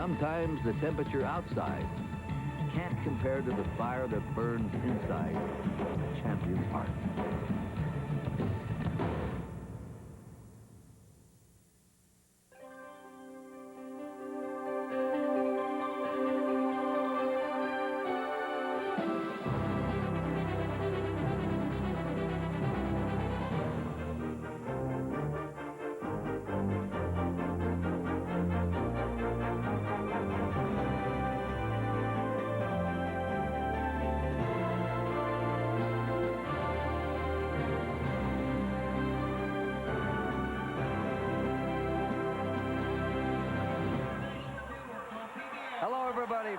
Sometimes the temperature outside can't compare to the fire that burns inside the champion's heart.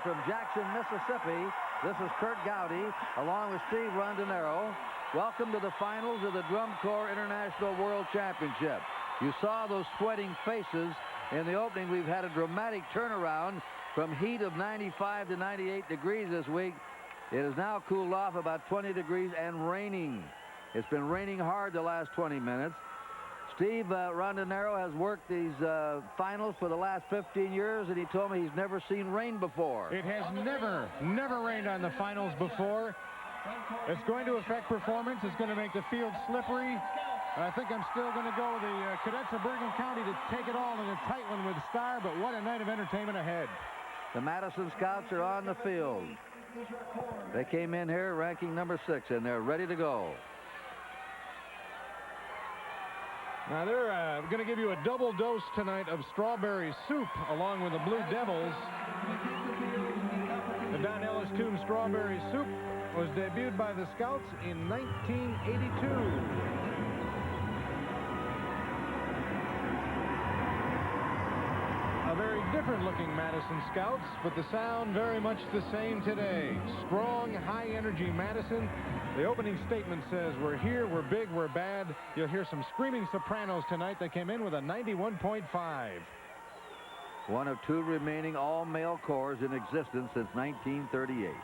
From Jackson, Mississippi, this is Kurt Gowdy, along with Steve Rondinero. Welcome to the finals of the Drum Corps International World Championship. You saw those sweating faces in the opening. We've had a dramatic turnaround from heat of 95 to 98 degrees this week. It has now cooled off about 20 degrees and raining. It's been raining hard the last 20 minutes. Steve Rondinero has worked these finals for the last 15 years, and he told me he's never seen rain before. It has never rained on the finals before. It's going to affect performance. It's going to make the field slippery. I think I'm still going to go with the Cadets of Bergen County to take it all in a tight one with Starr, but what a night of entertainment ahead. The Madison Scouts are on the field. They came in here ranking number 6, and they're ready to go. Now they're going to give you a double dose tonight of strawberry soup along with the Blue Devils. The Don Ellis Tomb Strawberry Soup was debuted by the Scouts in 1982. A very different looking Madison Scouts, but the sound very much the same today. Strong, high energy Madison. The opening statement says, "We're here, we're big, we're bad." You'll hear some screaming sopranos tonight. They came in with a 91.5. One of 2 remaining all-male corps in existence since 1938.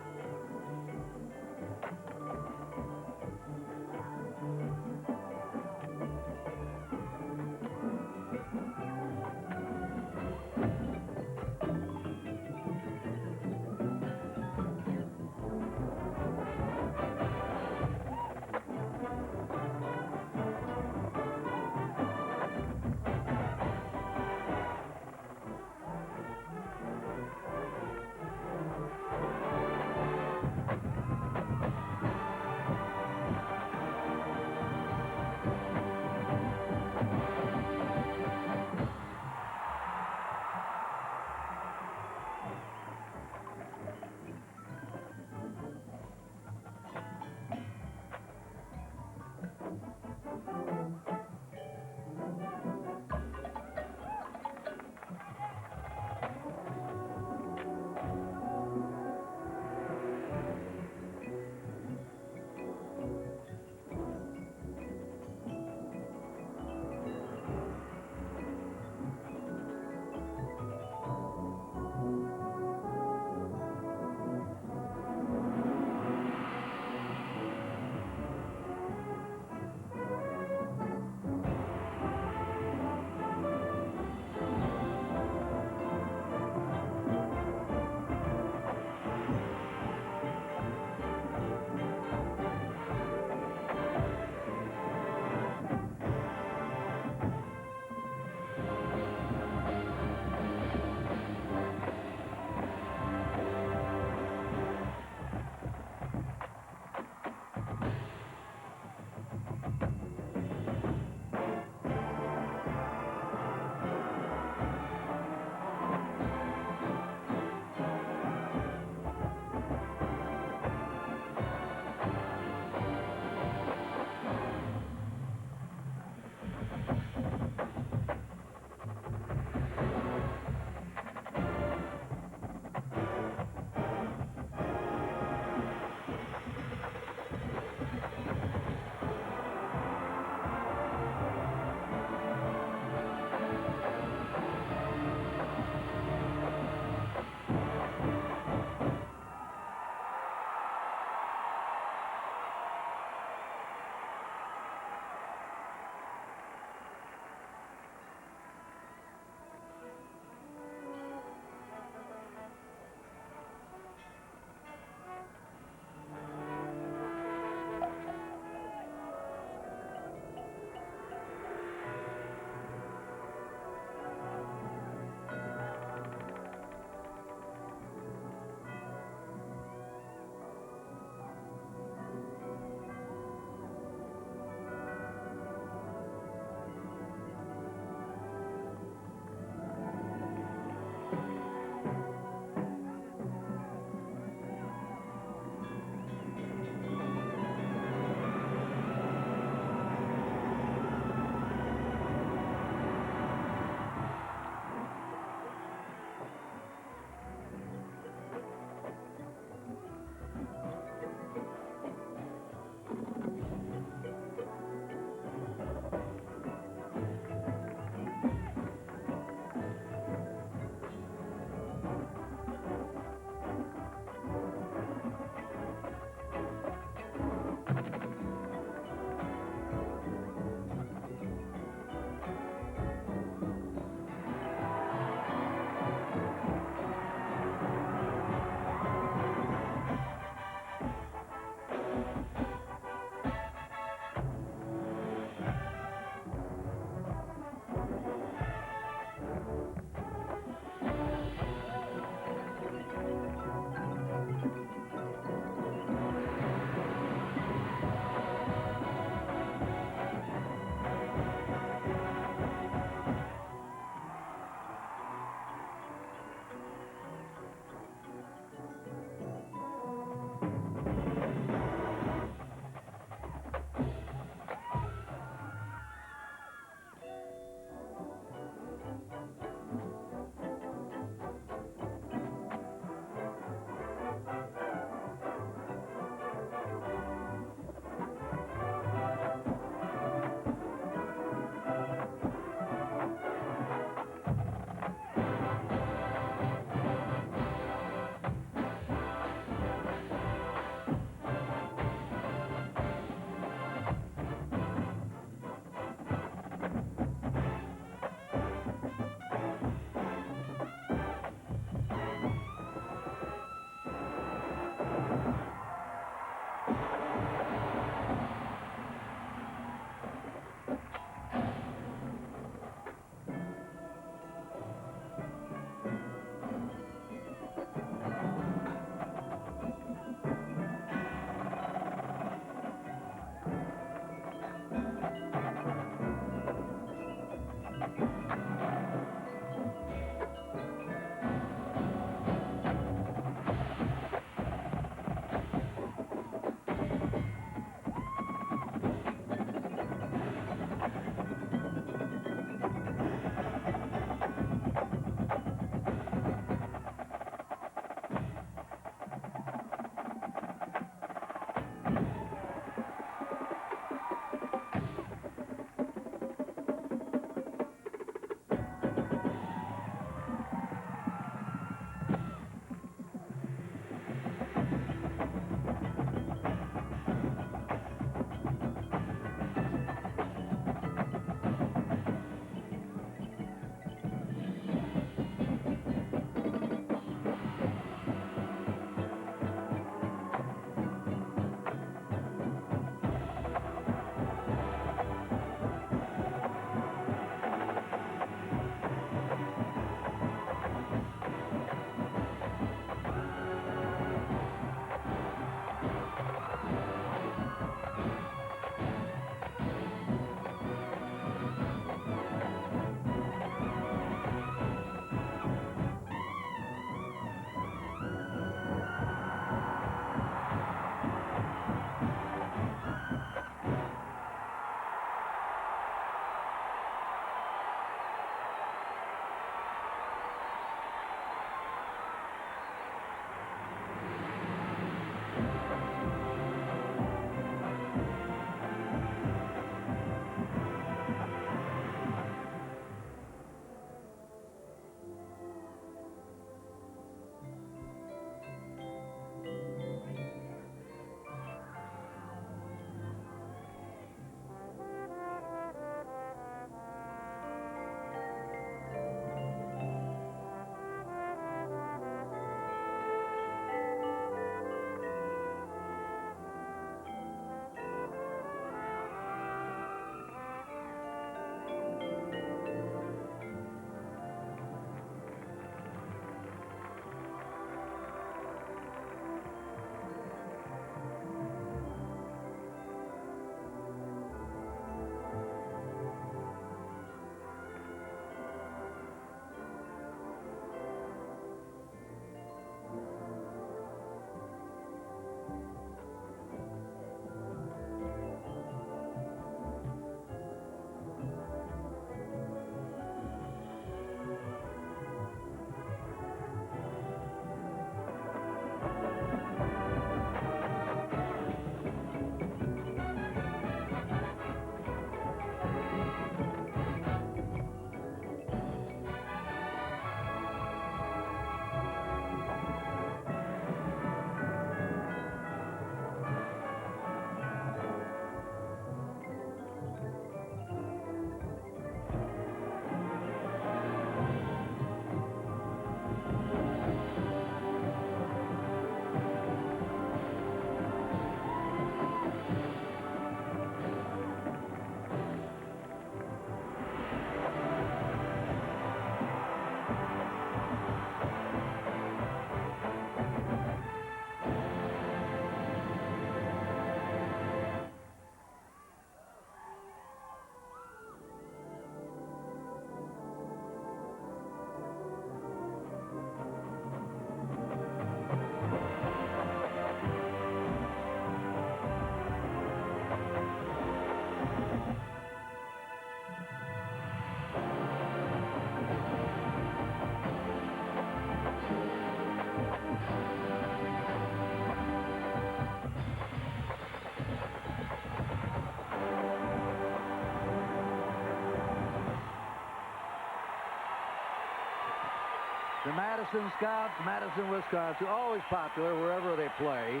The Madison Scouts, Madison, Wisconsin, always popular wherever they play.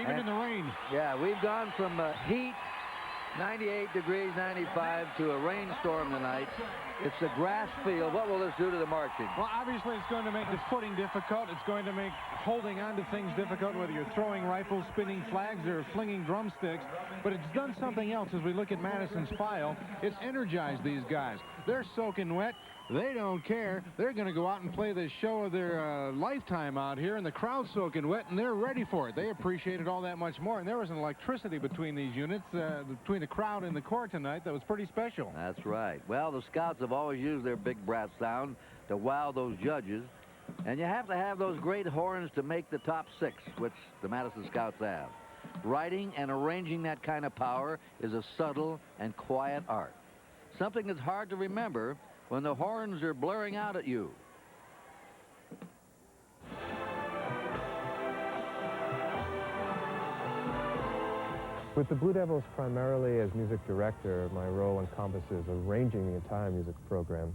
Even in the rain. Yeah, we've gone from heat, 98 degrees, 95, to a rainstorm tonight. It's a grass field. What will this do to the marching? Well, obviously, it's going to make the footing difficult. It's going to make holding on to things difficult, whether you're throwing rifles, spinning flags, or flinging drumsticks. But it's done something else as we look at Madison's file. It's energized these guys. They're soaking wet. They don't care. They're going to go out and play the show of their lifetime out here, and the crowd's soaking wet, and they're ready for it. They appreciate it all that much more, and there was an electricity between these units, between the crowd and the court tonight that was pretty special. That's right. Well, the Scouts have always used their big brass sound to wow those judges, and you have to have those great horns to make the top 6, which the Madison Scouts have. Writing and arranging that kind of power is a subtle and quiet art, something that's hard to remember when the horns are blaring out at you. With the Blue Devils primarily as music director, my role encompasses arranging the entire music program,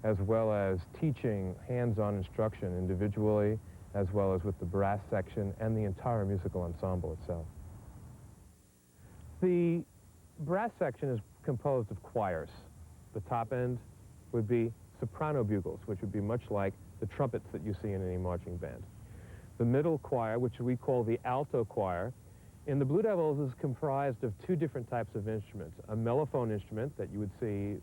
as well as teaching hands-on instruction individually, as well as with the brass section and the entire musical ensemble itself. The brass section is composed of choirs. The top end would be soprano bugles, which would be much like the trumpets that you see in any marching band. The middle choir, which we call the alto choir, in the Blue Devils is comprised of 2 different types of instruments. A mellophone instrument that you would see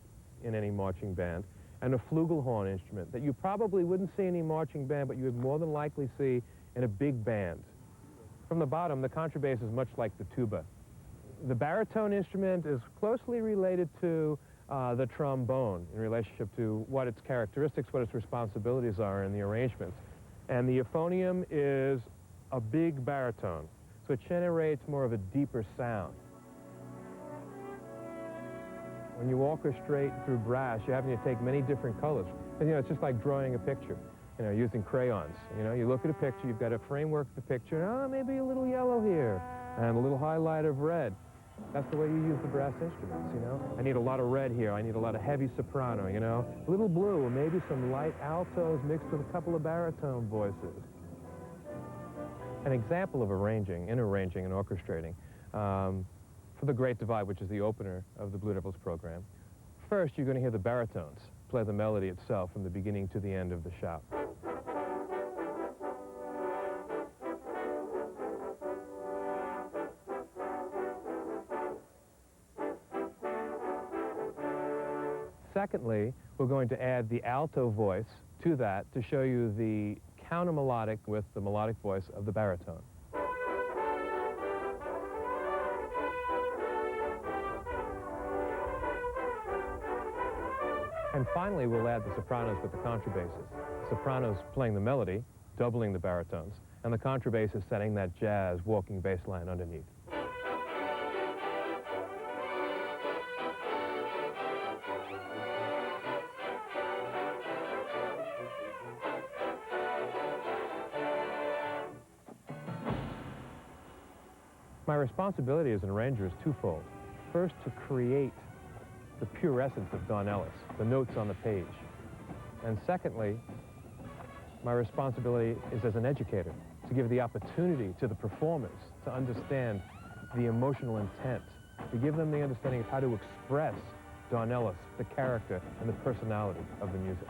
in any marching band, and a flugelhorn instrument that you probably wouldn't see in any marching band, but you would more than likely see in a big band. From the bottom, the contrabass is much like the tuba. The baritone instrument is closely related to the trombone in relationship to what its characteristics, what its responsibilities are in the arrangements. And the euphonium is a big baritone, so it generates more of a deeper sound. When you orchestrate through brass, you're having to take many different colors. And, you know, it's just like drawing a picture, you know, using crayons. You know, you look at a picture, you've got a framework of the picture, and, oh, maybe a little yellow here, and a little highlight of red. That's the way you use the brass instruments, you know. I need a lot of red here. I need a lot of heavy soprano, you know. A little blue, maybe some light altos mixed with a couple of baritone voices. An example of arranging and orchestrating for the Great Divide, which is the opener of the Blue Devils program. First, you're going to hear the baritones play the melody itself from the beginning to the end of the shout. Secondly, we're going to add the alto voice to that to show you the counter-melodic with the melodic voice of the baritone. And finally, we'll add the sopranos with the contrabasses. The sopranos playing the melody, doubling the baritones, and the contrabasses setting that jazz walking bass line underneath. My responsibility as an arranger is twofold. First, to create the pure essence of Don Ellis, the notes on the page. And secondly, my responsibility is as an educator, to give the opportunity to the performers to understand the emotional intent, to give them the understanding of how to express Don Ellis, the character and the personality of the music.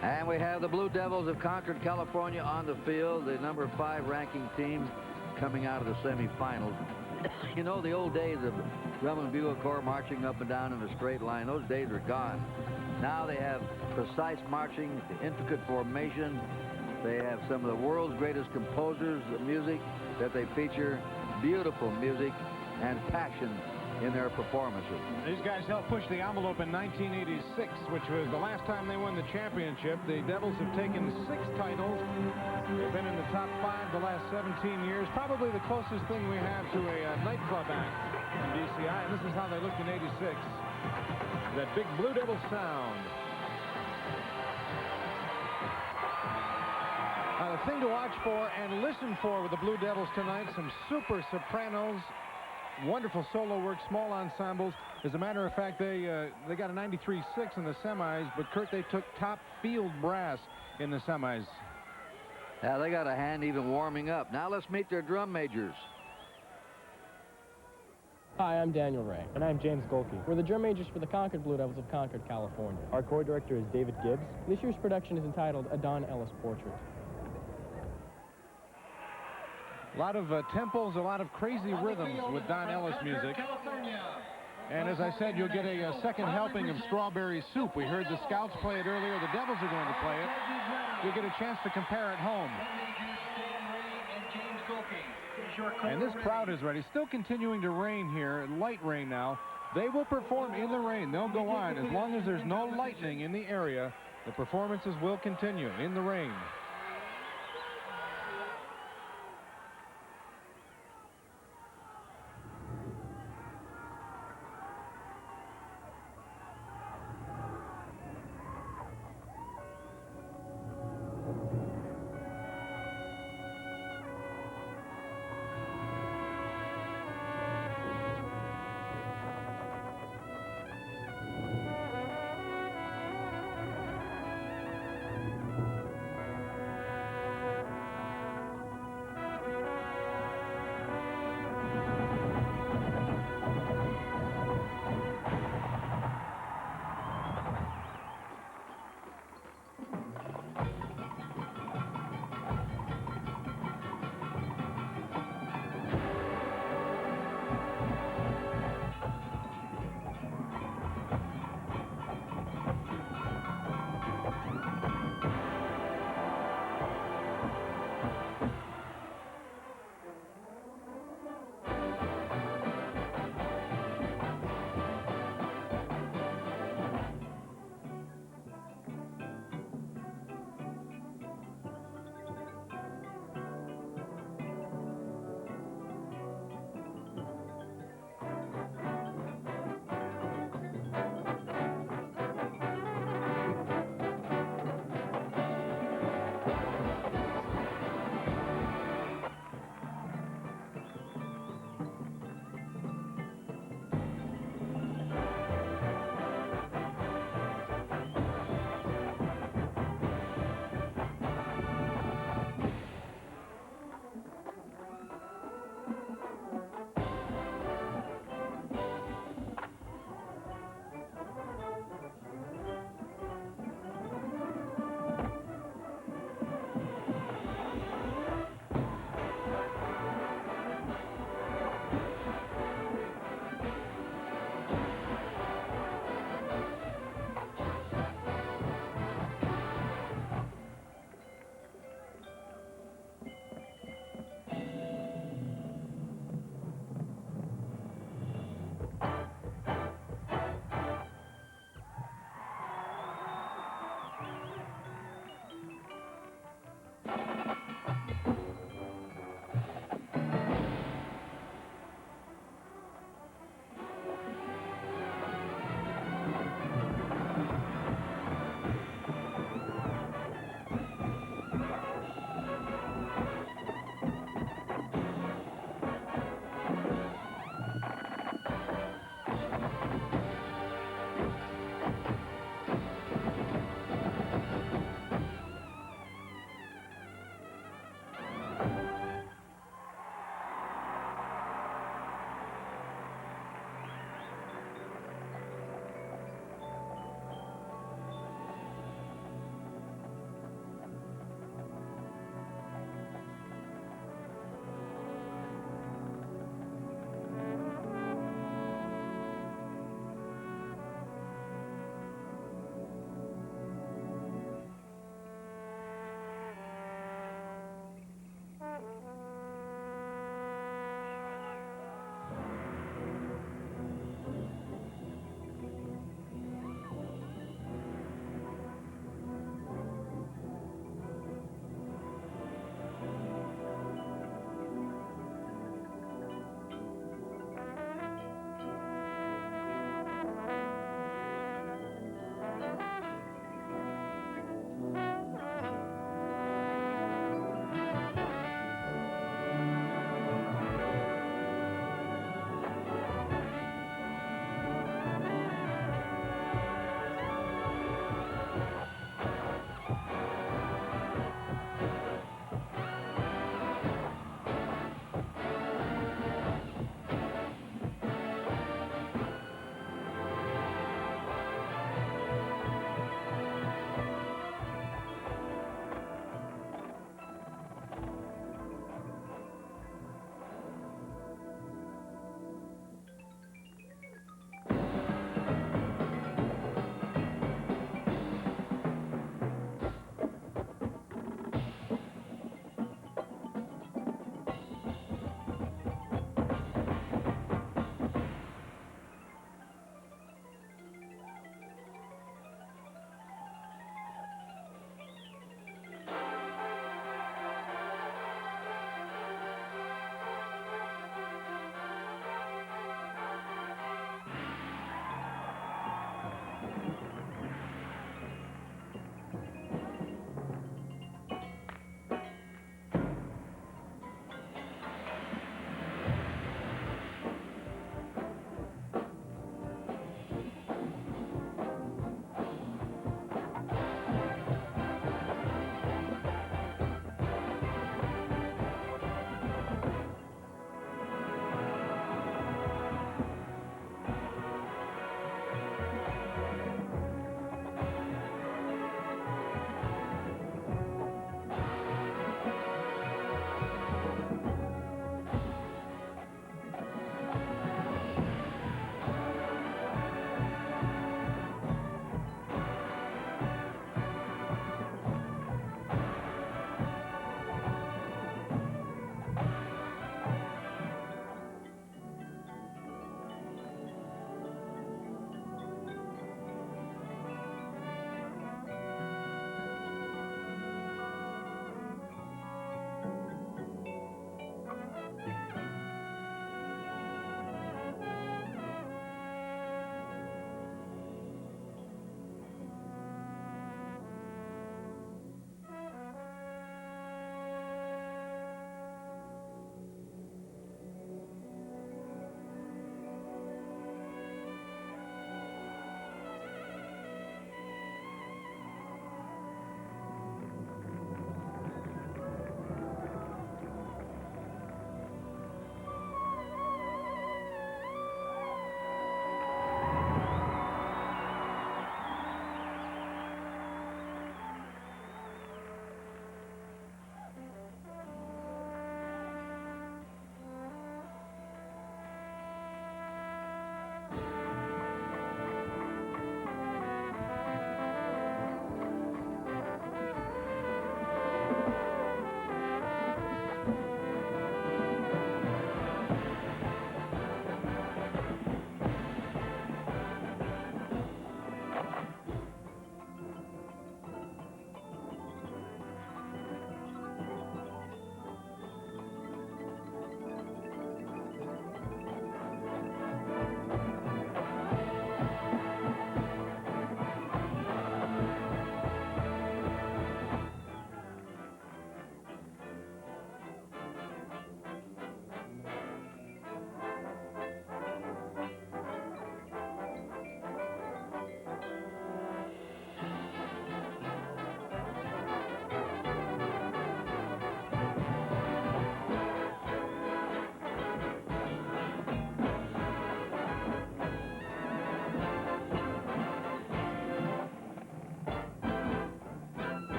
And we have the Blue Devils of Concord, California on the field, the number 5 ranking team coming out of the semifinals. You know, the old days of drum and bugle corps marching up and down in a straight line, those days are gone. Now they have precise marching, intricate formation. They have some of the world's greatest composers of music that they feature, beautiful music and passion in their performances. These guys helped push the envelope in 1986, which was the last time they won the championship. The Devils have taken 6 titles. They've been in the top 5 the last 17 years. Probably the closest thing we have to a nightclub act from DCI, and this is how they looked in '86. That big Blue Devil sound. Now, the thing to watch for and listen for with the Blue Devils tonight, some super sopranos wonderful solo work, small ensembles. As a matter of fact, they got a 93.6 in the semis, but Kurt, they took top field brass in the semis. Yeah, they got a hand even warming up. Now let's meet their drum majors. Hi, I'm Daniel Ray. And I'm James Golke. We're the drum majors for the Concord Blue Devils of Concord, California. Our choir director is David Gibbs. This year's production is entitled A Don Ellis Portrait. A lot of tempos, a lot of crazy rhythms with Don Ellis music. And as I said, you'll get a second helping of Strawberry Soup. We heard the Scouts play it earlier. The Devils are going to play it. You'll get a chance to compare at home. And this crowd is ready. Still continuing to rain here, light rain now. They will perform in the rain. They'll go on. As long as there's no lightning in the area, the performances will continue in the rain.